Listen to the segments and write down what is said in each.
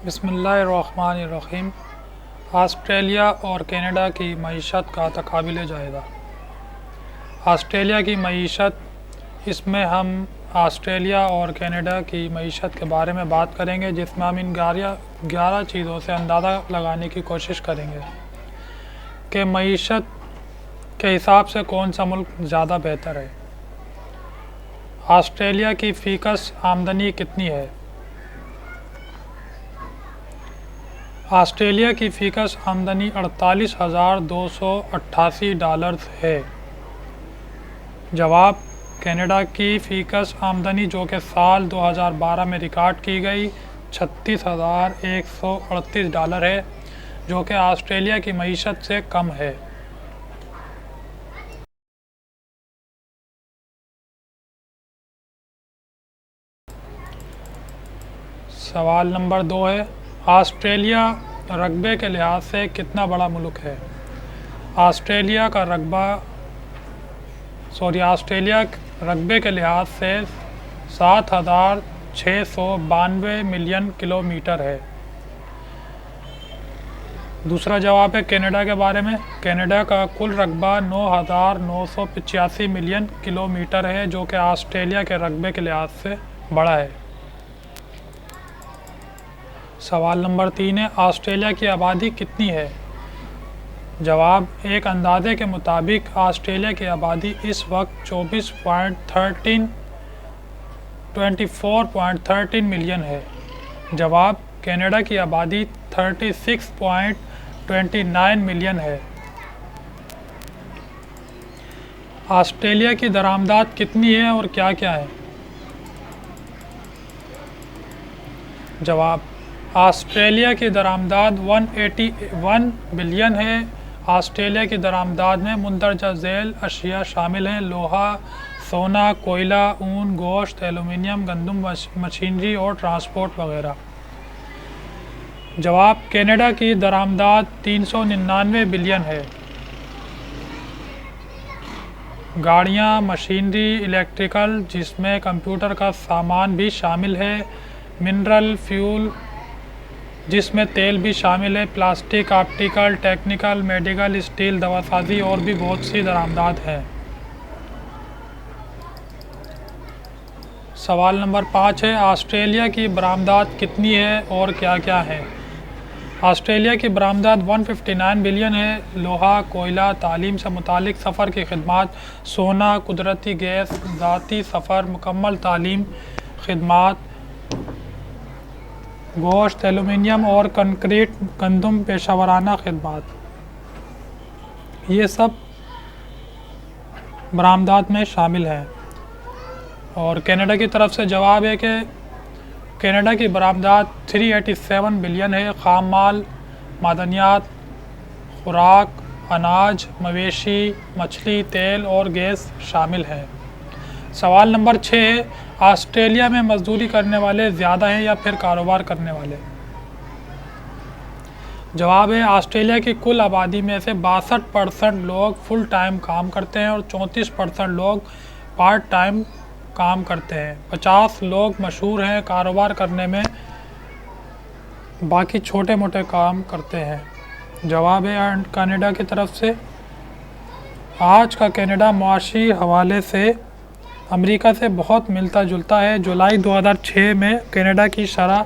بسم اللہ الرحمن الرحیم۔ آسٹریلیا اور کینیڈا کی معیشت کا تقابل جائزہ۔ آسٹریلیا کی معیشت، اس میں ہم آسٹریلیا اور کینیڈا کی معیشت کے بارے میں بات کریں گے، جس میں ہم ان 11 چیزوں سے اندازہ لگانے کی کوشش کریں گے کہ معیشت کے حساب سے کون سا ملک زیادہ بہتر ہے۔ آسٹریلیا کی فی کس آمدنی کتنی ہے؟ آسٹریلیا کی فی کس آمدنی $48,288 ہے۔ جواب: کینیڈا کی فی کس آمدنی، جو کہ سال 2012 میں ریکارڈ کی گئی، $36,138 ہے، جو کہ آسٹریلیا کی معیشت سے کم ہے۔ سوال نمبر 2 ہے، آسٹریلیا رقبے کے لحاظ سے کتنا بڑا ملک ہے؟ آسٹریلیا رقبے کے لحاظ سے 7,692 ملین کلومیٹر ہے۔ دوسرا جواب ہے کینیڈا کے بارے میں۔ کینیڈا کا کل رقبہ 9,985 ملین کلومیٹر ہے، جو کہ آسٹریلیا کے رقبے کے لحاظ سے بڑا ہے۔ سوال نمبر 3 ہے، آسٹریلیا کی آبادی کتنی ہے؟ جواب: ایک اندازے کے مطابق آسٹریلیا کی آبادی اس وقت 24.13 ملین ہے۔ جواب: کینیڈا کی آبادی 36.29 ملین ہے۔ آسٹریلیا کی درآمدات کتنی ہے اور کیا کیا ہے؟ جواب: آسٹریلیا کی درآمدات 181 بلین ہے۔ آسٹریلیا کی درآمدات میں مندرجہ ذیل اشیاء شامل ہیں: لوہا، سونا، کوئلہ، اون، گوشت، ایلومینیم، گندم، مشینری اور ٹرانسپورٹ وغیرہ۔ جواب: کینیڈا کی درآمدات 399 بلین ہے۔ گاڑیاں، مشینری، الیکٹریکل، جس میں کمپیوٹر کا سامان بھی شامل ہے، منرل فیول، جس میں تیل بھی شامل ہے، plastic, optical, technical, medical, steel, دواسازی اور بھی بہت سی درآمدات ہیں۔ سوال نمبر 5 ہے، آسٹریلیا کی برآمدات کتنی ہے اور کیا کیا ہیں؟ آسٹریلیا کی برآمدات 159 بلین ہے۔ لوہا، کوئلہ، تعلیم سے متعلق سفر کی خدمات، سونا، قدرتی گیس، ذاتی سفر، مکمل تعلیم، خدمات، گوشت، ایلومینیم اور کنکریٹ، گندم، پیشہ ورانہ خدمات، یہ سب برآمدات میں شامل ہیں۔ اور کینیڈا کی طرف سے جواب ہے کہ کینیڈا کی برآمدات 387 بلین ہے۔ خام مال، معدنیات، خوراک، اناج، مویشی، مچھلی، تیل اور گیس شامل ہیں۔ سوال نمبر 6 ہے، آسٹریلیا میں مزدوری کرنے والے زیادہ ہیں یا پھر کاروبار کرنے والے؟ جواب ہے، آسٹریلیا کی کل آبادی میں سے 62% لوگ فل ٹائم کام کرتے ہیں اور 34% لوگ پارٹ ٹائم کام کرتے ہیں۔ 50 لوگ مشہور ہیں کاروبار کرنے میں، باقی چھوٹے موٹے کام کرتے ہیں۔ جواب ہے کینیڈا کی طرف سے، آج کا کینیڈا معاشی حوالے سے امریکہ سے بہت ملتا جلتا ہے۔ جولائی 2006 میں کینیڈا کی شرح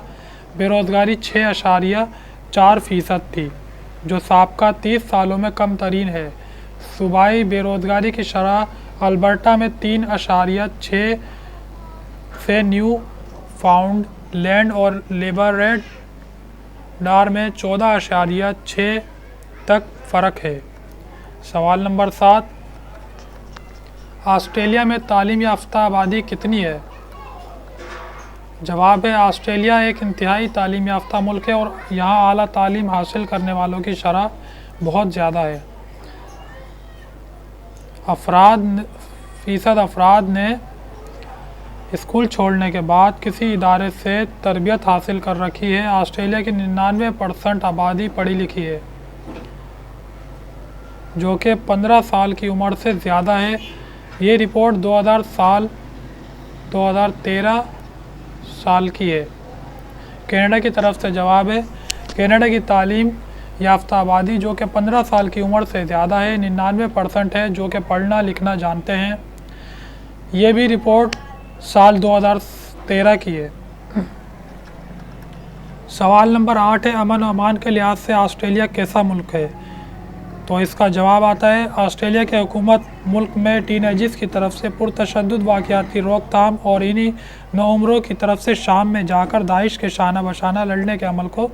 بے روزگاری 6.4% تھی، جو سابقہ 30 سالوں میں کم ترین ہے۔ صوبائی بے روزگاری کی شرح البرٹا میں 3.6 سے نیو فاؤنڈ لینڈ اور لیبراڈور میں 14.6 تک فرق ہے۔ سوال نمبر 7، آسٹریلیا میں تعلیم یافتہ آبادی کتنی ہے؟ جواب ہے، آسٹریلیا ایک انتہائی تعلیم یافتہ ملک ہے اور یہاں اعلیٰ تعلیم حاصل کرنے والوں کی شرح بہت زیادہ ہے۔ فیصد افراد نے اسکول چھوڑنے کے بعد کسی ادارے سے تربیت حاصل کر رکھی ہے۔ آسٹریلیا کی 99% آبادی پڑھی لکھی ہے، جو کہ 15 سال کی عمر سے زیادہ ہے۔ یہ رپورٹ 2013 سال کی ہے۔ کینیڈا کی طرف سے جواب ہے کینیڈا کی تعلیم یافتہ آبادی جو کہ 15 سال کی عمر سے زیادہ ہے 99% ہے جو کہ پڑھنا لکھنا جانتے ہیں۔ یہ بھی رپورٹ سال 2013 کی ہے۔ سوال نمبر 8 ہے امن و امان کے لحاظ سے آسٹریلیا کیسا ملک ہے؟ تو اس کا جواب آتا ہے آسٹریلیا کی حکومت ملک میں ٹین ایجز کی طرف سے پرتشدد واقعات کی روک تھام اور انہی نوعمروں کی طرف سے شام میں جا کر داعش کے شانہ بشانہ لڑنے کے عمل کو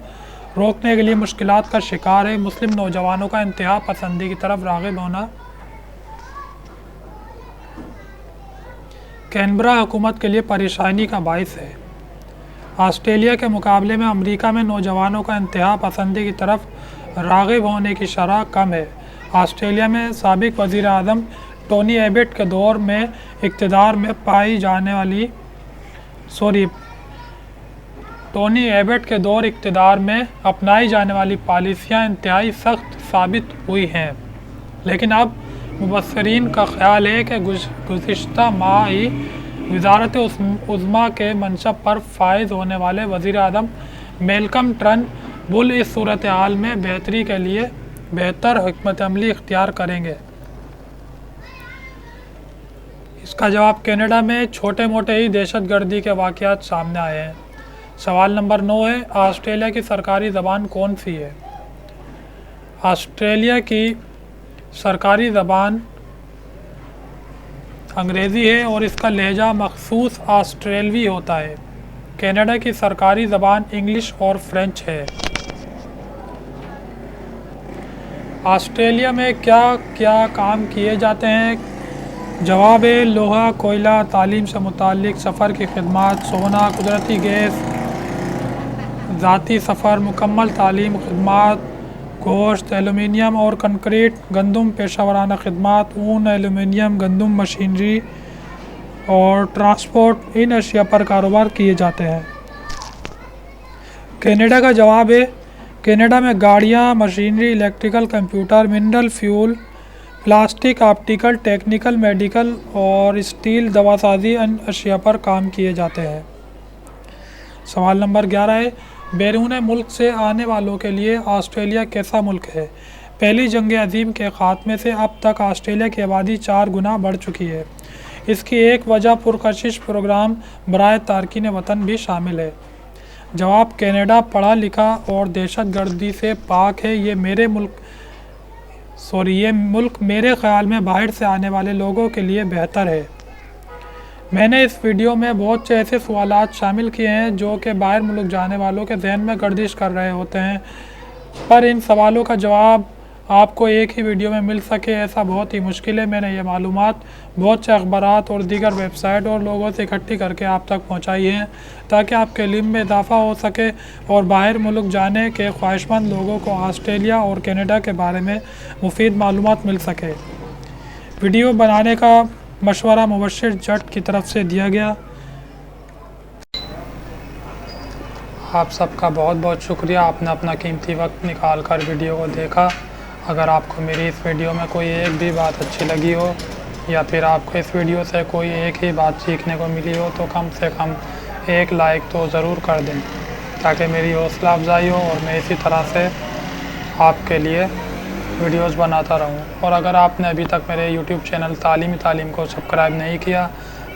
روکنے کے لیے مشکلات کا شکار ہے۔ مسلم نوجوانوں کا انتہا پسندی کی طرف راغب ہونا کینبرا حکومت کے لیے پریشانی کا باعث ہے۔ آسٹریلیا کے مقابلے میں امریکہ میں نوجوانوں کا انتہا پسندی کی طرف راغب ہونے کی شرح کم ہے۔ آسٹریلیا میں سابق وزیر اعظم ٹونی ایبٹ کے دور میں اقتدار میں اپنائی جانے والی پالیسیاں انتہائی سخت ثابت ہوئی ہیں، لیکن اب مبصرین کا خیال ہے کہ گزشتہ ماہ ہی وزارت عظمیٰ کے منصب پر فائز ہونے والے وزیر اعظم میلکم ٹرنبل اس صورتحال میں بہتری کے لیے بہتر حکمت عملی اختیار کریں گے۔ اس کا جواب کینیڈا میں چھوٹے موٹے ہی دہشت گردی کے واقعات سامنے آئے ہیں۔ سوال نمبر 9 ہے آسٹریلیا کی سرکاری زبان کون سی ہے؟ آسٹریلیا کی سرکاری زبان انگریزی ہے اور اس کا لہجہ مخصوص آسٹریلوی ہوتا ہے۔ کینیڈا کی سرکاری زبان انگلش اور فرینچ ہے۔ آسٹریلیا میں کیا کیا کام کیے جاتے ہیں؟ جواب ہے لوہا، کوئلہ، تعلیم سے متعلق سفر کی خدمات، سونا، قدرتی گیس، ذاتی سفر، مکمل تعلیم، خدمات، گوشت، ایلومینیم اور کنکریٹ، گندم، پیشہ ورانہ خدمات، اون، ایلومینیم، گندم، مشینری اور ٹرانسپورٹ، ان اشیاء پر کاروبار کیے جاتے ہیں۔ کینیڈا کا جواب ہے کینیڈا میں گاڑیاں، machinery, electrical, computer, mineral fuel, plastic, optical, technical, medical اور اسٹیل، دواسازی ان اشیاء پر کام کیے جاتے ہیں۔ سوال نمبر 11 ہے بیرون ملک سے آنے والوں کے لیے آسٹریلیا کیسا ملک ہے؟ پہلی جنگ عظیم کے خاتمے سے اب تک آسٹریلیا کی آبادی 4 گنا بڑھ چکی ہے۔ اس کی ایک وجہ پرکشش پروگرام برائے تارکین وطن بھی شامل ہے۔ جواب کینیڈا پڑھا لکھا اور دہشت گردی سے پاک ہے۔ یہ ملک میرے خیال میں باہر سے آنے والے لوگوں کے لیے بہتر ہے۔ میں نے اس ویڈیو میں بہت سے ایسے سوالات شامل کیے ہیں جو کہ باہر ملک جانے والوں کے ذہن میں گردش کر رہے ہوتے ہیں، پر ان سوالوں کا جواب آپ کو ایک ہی ویڈیو میں مل سکے ایسا بہت ہی مشکل ہے۔ میں نے یہ معلومات بہت سے اخبارات اور دیگر ویب سائٹ اور لوگوں سے اکٹھی کر کے آپ تک پہنچائی ہیں تاکہ آپ کے علم میں اضافہ ہو سکے اور باہر ملک جانے کے خواہشمند لوگوں کو آسٹریلیا اور کینیڈا کے بارے میں مفید معلومات مل سکے۔ ویڈیو بنانے کا مشورہ مبشر جٹ کی طرف سے دیا گیا۔ آپ سب کا بہت بہت شکریہ، آپ نے اپنا قیمتی وقت نکال کر ویڈیو کو دیکھا۔ اگر آپ کو میری اس ویڈیو میں کوئی ایک بھی بات اچھی لگی ہو یا پھر آپ کو اس ویڈیو سے کوئی ایک ہی بات سیکھنے کو ملی ہو تو کم سے کم ایک لائک تو ضرور کر دیں تاکہ میری حوصلہ افزائی ہو اور میں اسی طرح سے آپ کے لیے ویڈیوز بناتا رہوں۔ اور اگر آپ نے ابھی تک میرے یوٹیوب چینل تعلیم کو سبسکرائب نہیں کیا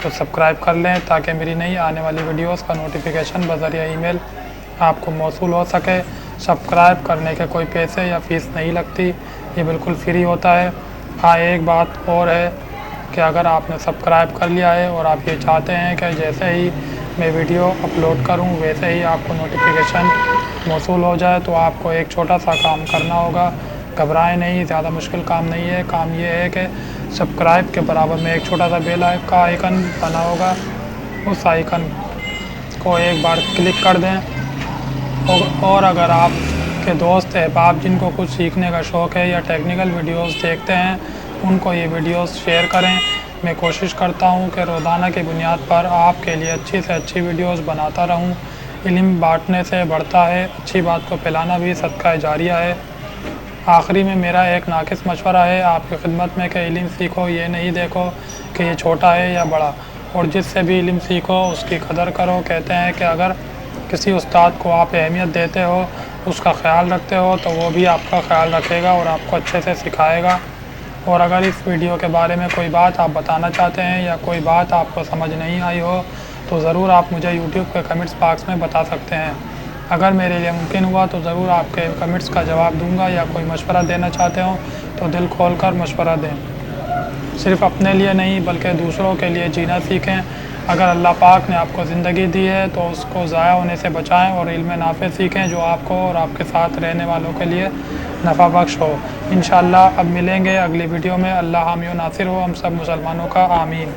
تو سبسکرائب کر لیں تاکہ میری نئی آنے والی ویڈیوز کا نوٹیفیکیشن بذریعہ ای میل آپ کو موصول ہو سکے۔ سبسکرائب کرنے کے کوئی پیسے یا فیس نہیں لگتی، یہ بالکل فری ہوتا ہے۔ ہاں ایک بات اور ہے کہ اگر آپ نے سبسکرائب کر لیا ہے اور آپ یہ چاہتے ہیں کہ جیسے ہی میں ویڈیو اپلوڈ کروں ویسے ہی آپ کو نوٹیفیکیشن موصول ہو جائے تو آپ کو ایک چھوٹا سا کام کرنا ہوگا۔ گھبرائیں نہیں، زیادہ مشکل کام نہیں ہے۔ کام یہ ہے کہ سبسکرائب کے برابر میں ایک چھوٹا سا بیل کا آئیکن بنا ہوگا، اس آئیکن کو ایک بار کلک کر دیں اور اگر آپ کے دوست احباب جن کو کچھ سیکھنے کا شوق ہے یا ٹیکنیکل ویڈیوز دیکھتے ہیں ان کو یہ ویڈیوز شیئر کریں۔ میں کوشش کرتا ہوں کہ روزانہ کی بنیاد پر آپ کے لیے اچھی سے اچھی ویڈیوز بناتا رہوں۔ علم بانٹنے سے بڑھتا ہے، اچھی بات کو پھیلانا بھی صدقہ جاریہ ہے۔ آخری میں میرا ایک ناقص مشورہ ہے آپ کی خدمت میں کہ علم سیکھو، یہ نہیں دیکھو کہ یہ چھوٹا ہے یا بڑا، اور جس سے بھی علم سیکھو اس کی قدر کرو۔ کہتے ہیں کہ اگر کسی استاد کو آپ اہمیت دیتے ہو، اس کا خیال رکھتے ہو، تو وہ بھی آپ کا خیال رکھے گا اور آپ کو اچھے سے سکھائے گا۔ اور اگر اس ویڈیو کے بارے میں کوئی بات آپ بتانا چاہتے ہیں یا کوئی بات آپ کو سمجھ نہیں آئی ہو تو ضرور آپ مجھے یوٹیوب کے کمنٹس باکس میں بتا سکتے ہیں۔ اگر میرے لیے ممکن ہوا تو ضرور آپ کے کمنٹس کا جواب دوں گا، یا کوئی مشورہ دینا چاہتے ہوں تو دل کھول کر مشورہ دیں۔ صرف اپنے لیے نہیں بلکہ دوسروں کے لیے جینا سیکھیں۔ اگر اللہ پاک نے آپ کو زندگی دی ہے تو اس کو ضائع ہونے سے بچائیں اور علم نافع سیکھیں جو آپ کو اور آپ کے ساتھ رہنے والوں کے لیے نفع بخش ہو۔ انشاءاللہ اب ملیں گے اگلی ویڈیو میں۔ اللہ حامی و ناصر ہو ہم سب مسلمانوں کا، آمین۔